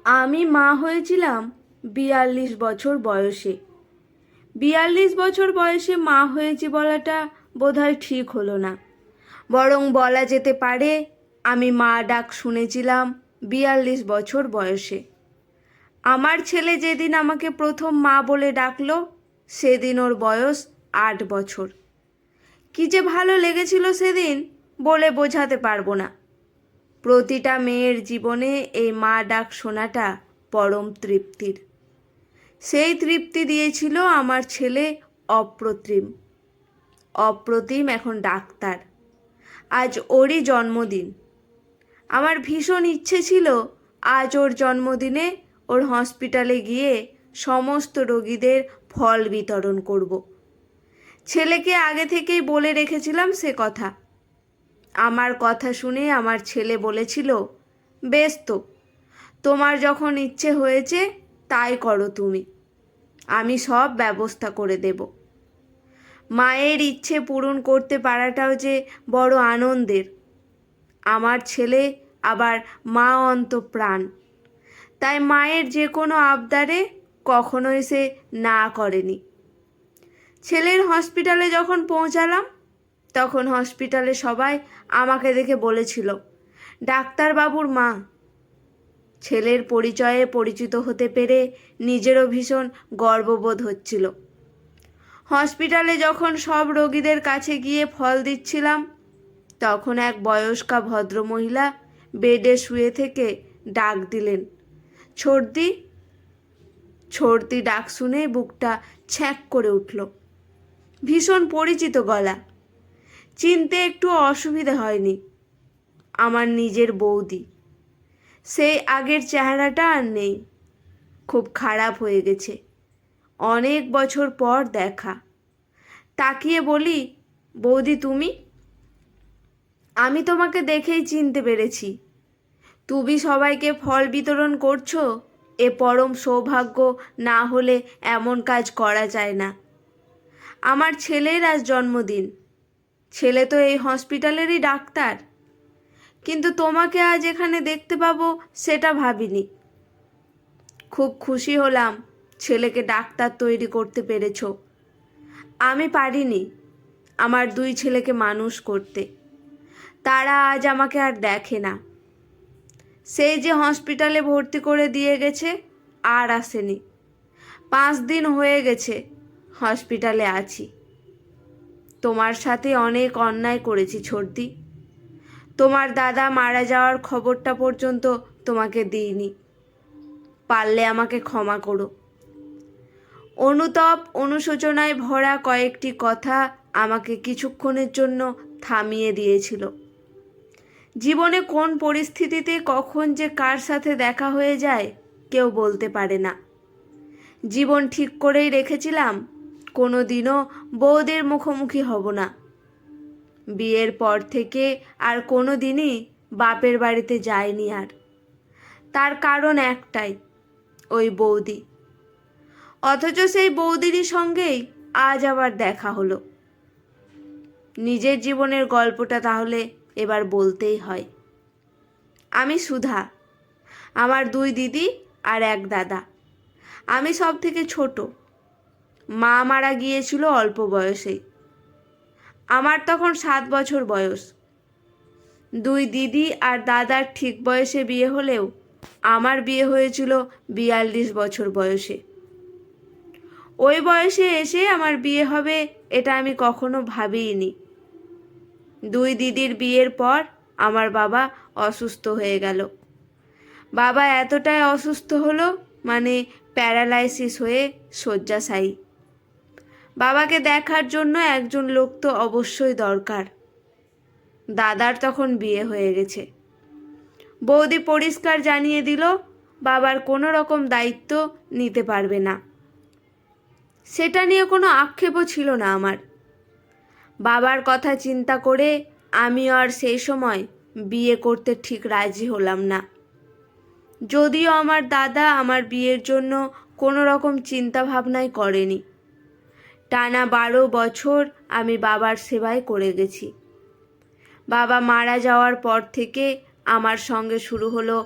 আমি মা হয়েছিলাম ৪২ বছর বয়সে। ৪২ বছর বয়সে মা হয়েছি বলাটা বোধহয় ঠিক হলো না, বরং বলা যেতে পারে আমি মা ডাক শুনেছিলাম ৪২ বছর বয়সে। আমার ছেলে যেদিন আমাকে প্রথম মা বলে ডাকলো সেদিন ওর বয়স ৮ বছর। কি যে ভালো লেগেছিল সেদিন, বলে বোঝাতে পারবো না। প্রতিটা মেয়ের জীবনে এই মা ডাক শোনাটা পরম তৃপ্তির। সেই তৃপ্তি দিয়েছিল আমার ছেলে অপ্রতিম। অপ্রতিম এখন ডাক্তার। আজ ওরই জন্মদিন। আমার ভীষণ ইচ্ছে ছিল আজ ওর জন্মদিনে ওর হসপিটালে গিয়ে সমস্ত রোগীদের ফল বিতরণ করব। ছেলেকে আগে থেকেই বলে রেখেছিলাম সে কথা। আমার কথা শুনে আমার ছেলে বলেছিল, বেশ তো, তোমার যখন ইচ্ছে হয়েছে তাই করো তুমি, আমি সব ব্যবস্থা করে দেব। মায়ের ইচ্ছে পূরণ করতে পারাটাও যে বড় আনন্দের। আমার ছেলে আবার মা অন্তঃপ্রাণ, তাই মায়ের যে কোনো আবদারে কখনোই সে না করেনি। ছেলের হসপিটালে যখন পৌঁছালাম তখন হসপিটালে সবাই আমাকে দেখে বলেছিল, ডাক্তারবাবুর মা। ছেলের পরিচয়ে পরিচিত হতে পেরে নিজেরও ভীষণ গর্ববোধ হচ্ছিল। হসপিটালে যখন সব রোগীদের কাছে গিয়ে ফল দিচ্ছিলাম তখন এক বয়স্কা ভদ্রমহিলা বেডে শুয়ে থেকে ডাক দিলেন, ছর্দি। ছর্দি ডাক শুনেই বুকটা ছ্যাঁক করে উঠল। ভীষণ পরিচিত গলা। চিনতে একটু অসুবিধা হয়নি। আমার নিজের বৌদি। সেই আগের চেহারাটা আর নেই, খুব খারাপ হয়ে গেছে। অনেক বছর পর দেখা। তাকিয়ে বলি, বৌদি তুমি? আমি তোমাকে দেখেই চিনতে পেরেছি। তুমি সবাইকে ফল বিতরণ করছো, এ পরম সৌভাগ্য না হলে এমন কাজ করা যায় না। আমার ছেলের আজ জন্মদিন। ছেলে তো এই হসপিটালেরই ডাক্তার, কিন্তু তোমাকে আজ এখানে দেখতে পাবো সেটা ভাবিনি। খুব খুশি হলাম ছেলেকে ডাক্তার তৈরি করতে পেরেছ। আমি পারিনি আমার দুই ছেলেকে মানুষ করতে। তারা আজ আমাকে আর দেখে না। সেই যে হসপিটালে ভর্তি করে দিয়ে গেছে আর আসেনি। 5 দিন হয়ে গেছে হসপিটালে আছি। তোমার সাথে অনেক অন্যায় করেছি ছর্দি। তোমার দাদা মারা যাওয়ার খবরটা পর্যন্ত তোমাকে দিইনি। পারলে আমাকে ক্ষমা করো। অনুতাপ অনুশোচনায় ভরা কয়েকটি কথা আমাকে কিছুক্ষণের জন্য থামিয়ে দিয়েছিল। জীবনে কোন পরিস্থিতিতে কখন যে কার সাথে দেখা হয়ে যায় কেউ বলতে পারে না। জীবন ঠিক করেই রেখেছিলাম কোনো দিনও বউদের মুখোমুখি হব না। বিয়ের পর থেকে আর কোনো দিনই বাপের বাড়িতে যাইনি আর। তার কারণ একটাই, ওই বৌদি। অথচ সেই বৌদিরই সঙ্গেই আজ আবার দেখা হলো। নিজের জীবনের গল্পটা তাহলে এবার বলতেই হয়। আমি সুধা, আমার 2 দিদি আর 1 দাদা। আমি সব থেকে ছোট। মা মারা গিয়েছিল অল্প বয়সেই। আমার তখন 7 বছর বয়স। 2 দিদি আর দাদার ঠিক বয়সে বিয়ে হলেও আমার বিয়ে হয়েছিল 42 বছর বয়সে। ওই বয়সে এসে আমার বিয়ে হবে এটা আমি কখনো ভাবিনি। 2 দিদির বিয়ের পর আমার বাবা অসুস্থ হয়ে গেল। বাবা এতটাই অসুস্থ হলো মানে প্যারালাইসিস হয়ে শয্যাশায়ী। বাবাকে দেখার জন্য একজন লোক তো অবশ্যই দরকার। দাদার তখন বিয়ে হয়ে গেছে। বৌদি পরিষ্কার জানিয়ে দিল বাবার কোনো রকম দায়িত্ব নিতে পারবে না। সেটা নিয়ে কোনো আক্ষেপও ছিল না আমার। বাবার কথা চিন্তা করে আমি আর সেই সময় বিয়ে করতে ঠিক রাজি হলাম না। যদিও আমার দাদা আমার বিয়ের জন্য কোনো রকম চিন্তা ভাবনাই করেনি। টানা 12 বছর আমি বাবার সেবায় করে গেছি। বাবা মারা যাওয়ার পর থেকে আমার সঙ্গে শুরু হলো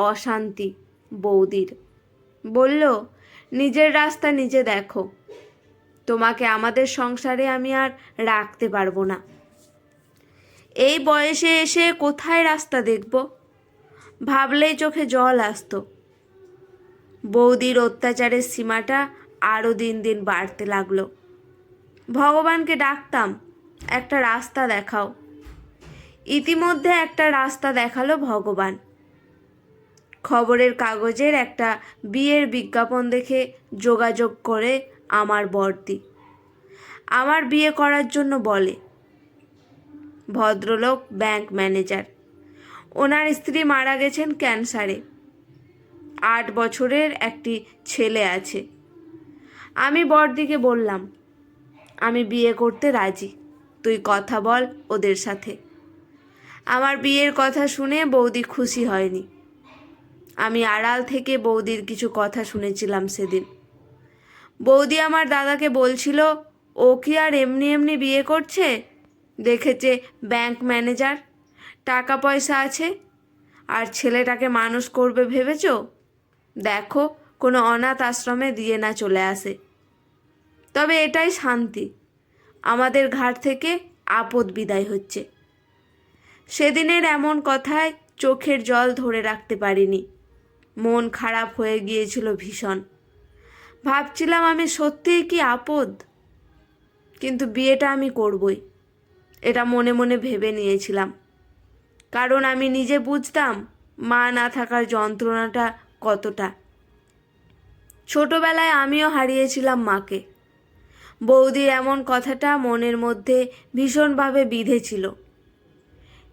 অশান্তি, বৌদির। বলল, নিজের রাস্তা নিজে দেখো, তোমাকে আমাদের সংসারে আমি আর রাখতে পারবো না। এই বয়সে এসে কোথায় রাস্তা দেখব, ভাবলেই চোখে জল আসতো। বৌদির অত্যাচারের সীমাটা আরও দিন দিন বাড়তে লাগলো। ভগবানকে ডাকতাম, একটা রাস্তা দেখাও। ইতিমধ্যে একটা রাস্তা দেখালো ভগবান। খবরের কাগজের একটা বিয়ের বিজ্ঞাপন দেখে যোগাযোগ করে আমার বড়দি আমার বিয়ে করার জন্য বলে। ভদ্রলোক ব্যাংক ম্যানেজার, ওনার স্ত্রী মারা গেছেন ক্যান্সারে, 8 বছরের একটি ছেলে আছে। আমি বড়দিকে বললাম, আমি বিয়ে করতে রাজি, তুই কথা বল ওদের সাথে। আমার বিয়ের কথা শুনে বৌদি খুশি হয়নি। আমি আড়াল থেকে বৌদির কিছু কথা শুনেছিলাম সেদিন। বৌদি আমার দাদাকে বলছিল, ও কি আর এমনি এমনি বিয়ে করছে, দেখেছে ব্যাংক ম্যানেজার, টাকা পয়সা আছে, আর ছেলেটাকে মানুষ করবে ভেবেছ? দেখো কোনো অনাথ আশ্রমে দিয়ে না চলে আসে। তবে এটাই শান্তি, আমাদের ঘাট থেকে আপদ বিদায় হচ্ছে। সেদিনের এমন কথায় চোখের জল ধরে রাখতে পারিনি। মন খারাপ হয়ে গিয়েছিল ভীষণ। ভাবছিলাম আমি সত্যিই কি আপদ, কিন্তু বিয়েটা আমি করবই, এটা মনে মনে ভেবে নিয়েছিলাম। কারণ আমি নিজে বুঝতাম মা না থাকার যন্ত্রণাটা কতটা। ছোটবেলায় আমিও হারিয়েছিলাম মাকে। বৌদির এমন কথাটা মনের মধ্যে ভীষণভাবে বিঁধেছিল।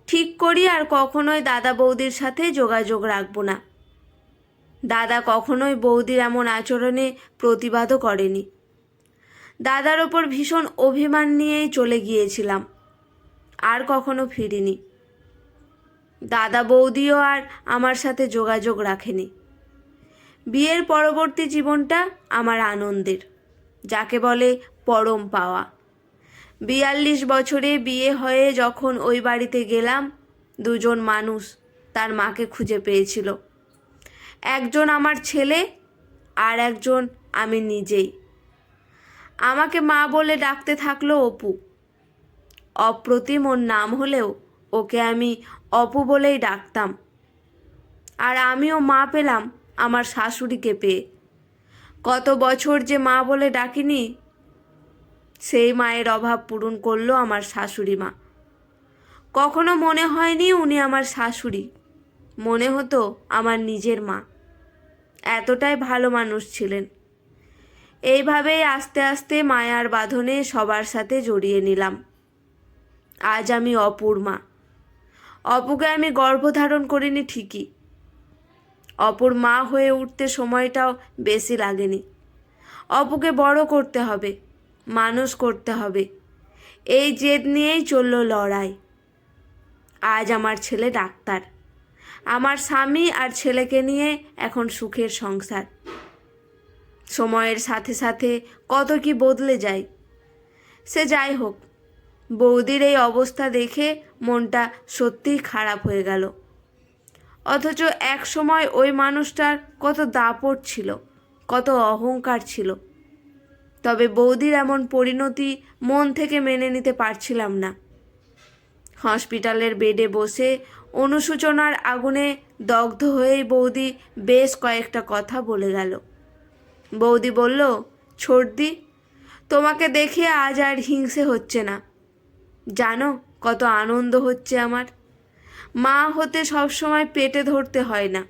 ঠিক করি আর কখনোই দাদা বৌদির সাথে যোগাযোগ রাখব না। দাদা কখনোই বৌদির এমন আচরণে প্রতিবাদও করেনি। দাদার ওপর ভীষণ অভিমান নিয়েই চলে গিয়েছিলাম, আর কখনো ফিরিনি। দাদা বৌদিও আর আমার সাথে যোগাযোগ রাখেনি। বিয়ের পরবর্তী জীবনটা আমার আনন্দের, যাকে বলে পরম পাওয়া। 42 বছরে বিয়ে হয়ে যখন ওই বাড়িতে গেলাম, 2 জন মানুষ তার মাকে খুঁজে পেয়েছিল। একজন আমার ছেলে, আর একজন আমি নিজেই। আমাকে মা বলে ডাকতে থাকলো অপু। অপ্রতিম ওর নাম হলেও ওকে আমি অপু বলেই ডাকতাম। আর আমিও মা পেলাম আমার শাশুড়িকে পেয়ে। কত বছর যে মা বলে ডাকিনি, সেই মায়ের অভাব পূরণ করলো আমার শাশুড়ি মা। কখনো মনে হয়নি উনি আমার শাশুড়ি, মনে হতো আমার নিজের মা। এতটাই ভালো মানুষ ছিলেন। এইভাবেই আস্তে আস্তে মায়ার বাঁধনে সবার সাথে জড়িয়ে নিলাম। আজ আমি অপুর মা। অপুকে আমি গর্ভধারণ করিনি ঠিকই, অপুর মা হয়ে উঠতে সময়টাও বেশি লাগেনি। অপুকে বড় করতে হবে, মানুষ করতে হবে, এই জেদ নিয়েই চলল লড়াই। আজ আমার ছেলে ডাক্তার, আমার স্বামী আর ছেলেকে নিয়ে এখন সুখের সংসার। সময়ের সাথে সাথে কত কি বদলে যায়। সে যাই হোক, বৌদির এই অবস্থা দেখে মনটা সত্যিই খারাপ হয়ে গেল। অথচ এক সময় ওই মানুষটার কত দাপট ছিল, কত অহংকার ছিল। তবে বৌদির এমন পরিণতি মন থেকে মেনে নিতে পারছিলাম না। হসপিটালের বেডে বসে অনুশোচনার আগুনে দগ্ধ হয়েই বৌদি বেশ কয়েকটা কথা বলে গেল। বৌদি বলল, ছোটদি, তোমাকে দেখে আজ আর হিংসে হচ্ছে না। জানো কত আনন্দ হচ্ছে আমার। মা হতে সবসময় পেটে ধরতে হয় না।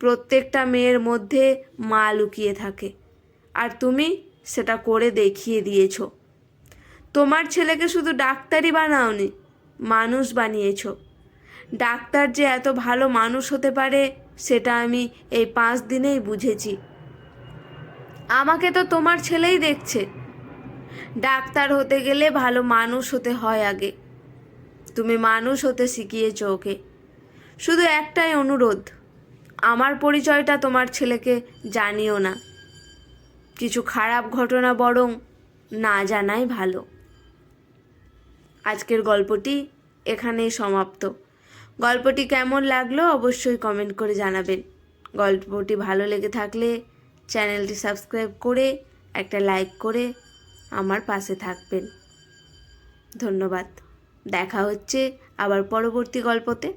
প্রত্যেকটা মেয়ের মধ্যে মা লুকিয়ে থাকে, আর তুমি সেটা করে দেখিয়ে দিয়েছ। তোমার ছেলেকে শুধু ডাক্তারই বানাওনি, মানুষ বানিয়েছ। ডাক্তার যে এত ভালো মানুষ হতে পারে সেটা আমি এই 5 দিনেই বুঝেছি। আমাকে তো তোমার ছেলেই দেখছে। ডাক্তার হতে গেলে ভালো মানুষ হতে হয় আগে। তুমি মানুষ হতে শিখিয়েছ ওকে। শুধু একটাই অনুরোধ, আমার পরিচয়টা তোমার ছেলেকে জানিও না। কিছু খারাপ ঘটনা বরং না জানাই ভালো। আজকের গল্পটি এখানেই সমাপ্ত। গল্পটি কেমন লাগলো অবশ্যই কমেন্ট করে জানাবেন। গল্পটি ভালো লেগে থাকলে চ্যানেলটি সাবস্ক্রাইব করে একটা লাইক করে আমার পাশে থাকবেন। ধন্যবাদ। দেখা হচ্ছে আবার পরবর্তী গল্পতে।